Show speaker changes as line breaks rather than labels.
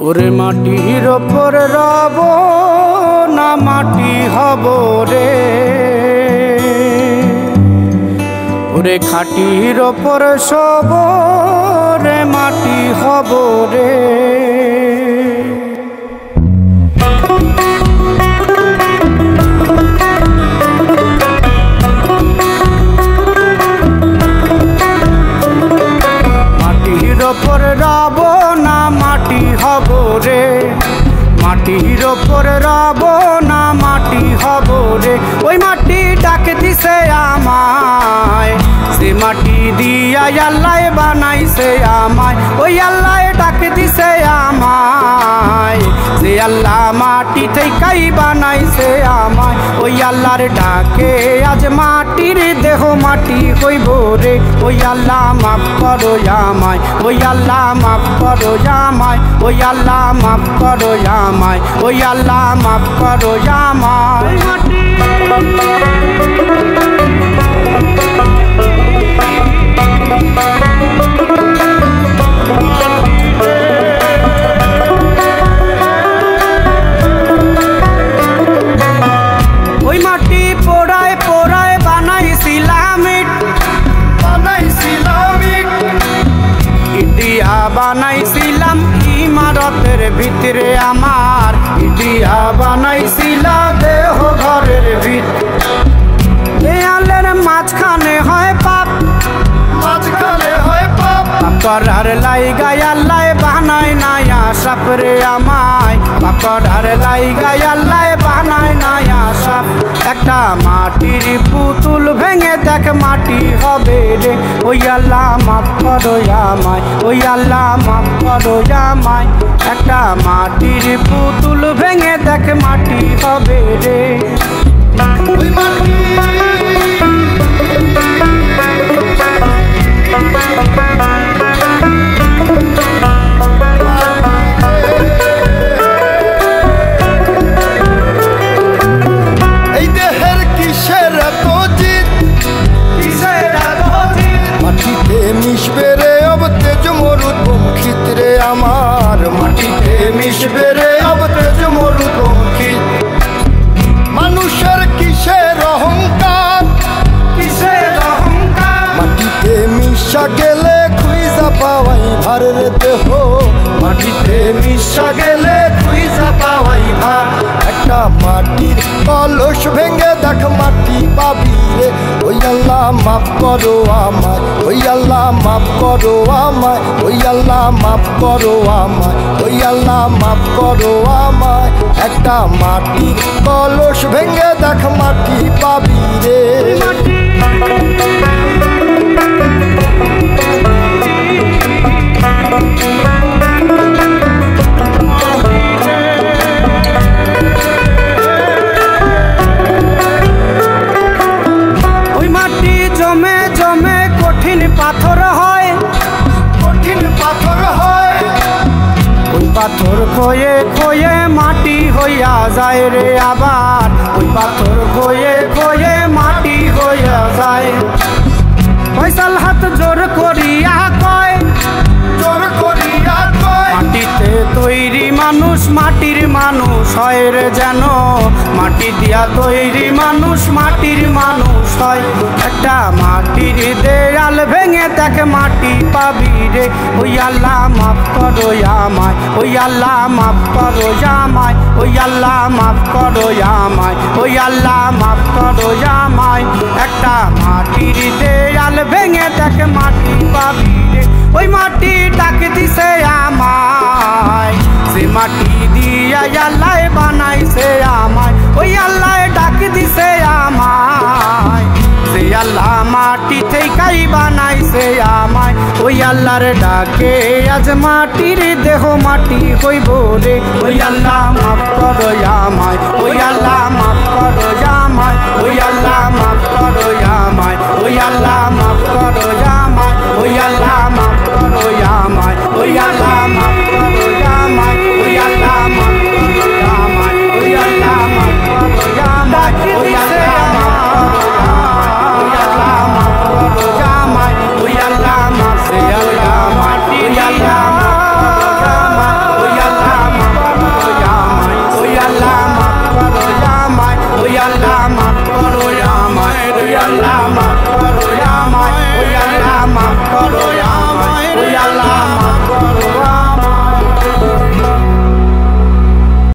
ওরে মাটির ওপর রব না মাটি হব রে, ওরে খাটির ওপর সব রে মাটি হব রে। মাটির ওপর রব না মাটি হব রে, মাটির ওপর রব না মাটি হব রে। ওই মাটি ডাক দিছে আমায়, সে মাটি দিয়া আল্লাহ বানাইছে আমায়। ওই আল্লাহ ডাক দিছে আমায়, সে আল্লাহ মাটি থেকেই বানাইছে আমায়। ওই আল্লাহর ডাকে আজ মাটির দেহ মাটি হইব রে। ওই আল্লাহ মাফ করো আমায়, ওই আল্লাহ মাফ করো আমায়, ওই আল্লাহ মাফ করো আমায়, ওই আল্লাহ মাফ করো আমায়। ওই মাটি পোড়ায় পোড়ায় বানাইছিলাম ইটিয়া বানাইছিলাম ইমারতের ভিতরে আমার, ইটিয়া বানাইছিলাম দেহ ঘরের ভিতরে। দেয়ালের মাঝখানে হয় পাপ, মাঝখানে হয় পাপ, করার লাইগায় আল্লাহ বানায় নায়া সাপ রে আমায়, করার লাইগায় আল্লাহ বানায় নায়া সাপ। একটা মাটির পুতুল ভেঙে দেখ মাটি হবে রে। ওই আল্লাহ মাফ করো আমায়, ওই আল্লাহ মাফ করো আমায়। একটা মাটির পুতুল ভেঙে দেখ মাটি হবে রে। ওই মাটি মিশবে রে অব তেজ মরুদ বঙ্কিত রে আমার, মাটিতে মিশবে রে অব তেজ মরুদ বঙ্কিত। মানুষের কিসের অহংকার, কিসের অহংকার, মাটিতে মিশা গেলে খুঁজা পাওয়াই ভার রে দেহ, মাটিতে মিশা গেলে খুঁজা পাওয়াই ভার। একটা মাটির কলস ভেঙে দেখ মাটি পাবি রে। ওই আল্লাহ মাফ করো আমায়, ওই আল্লাহ মাফ করো আমায়, ওই আল্লাহ মাফ করো আমায়, ওই আল্লাহ মাফ করো আমায়। একটা মাটির কলস ভেঙে দেখ মাটি পাবি রে। জমে জমে কঠিন পাথর হয়, কঠিন পাথর হয়। ওই পাথর খয়ে খয়ে মাটি হইয়া যায় রে আবার, ওই পাথর খয়ে খয়ে মাটি হইয়া যায়। ফয়সাল হাত জোর করিয়া কয়, জোর করিয়া কয়, মাটিতে তৈরি মানুষ মাটির মানুষ হয় রে যেন, মাটি দিয়া তৈরি মানুষ মাটির মানুষ হয়। একটা মাটির দেয়াল ভেঙে দেখ মাটি পাবি রে। ওই আল্লাহ মাফ করো আমায়, ওই আল্লাহ মাফ করো আমায়, ওই আল্লাহ মাফ করো আমায়, ওই আল্লাহ মাফ করো আমায়। একটা মাটির দেয়াল ভেঙে দেখ মাটি পাবি রে। ওই মাটি ডাক দিছে আমায়, সে মাটি দিয়া আল্লাহ বানাইছে আমায়। ওই আল্লাহ ডাক দিছে আমায়, সে আল্লাহ মাটি থেকেই বানাইছে আমায়। ওই আল্লাহর ডাকে আজ মাটির দেহ মাটি হইব রে। ওই আল্লাহ মাফ করো আমায়, ওই আল্লাহ মাফ করো আমায়, ওই আল্লাহ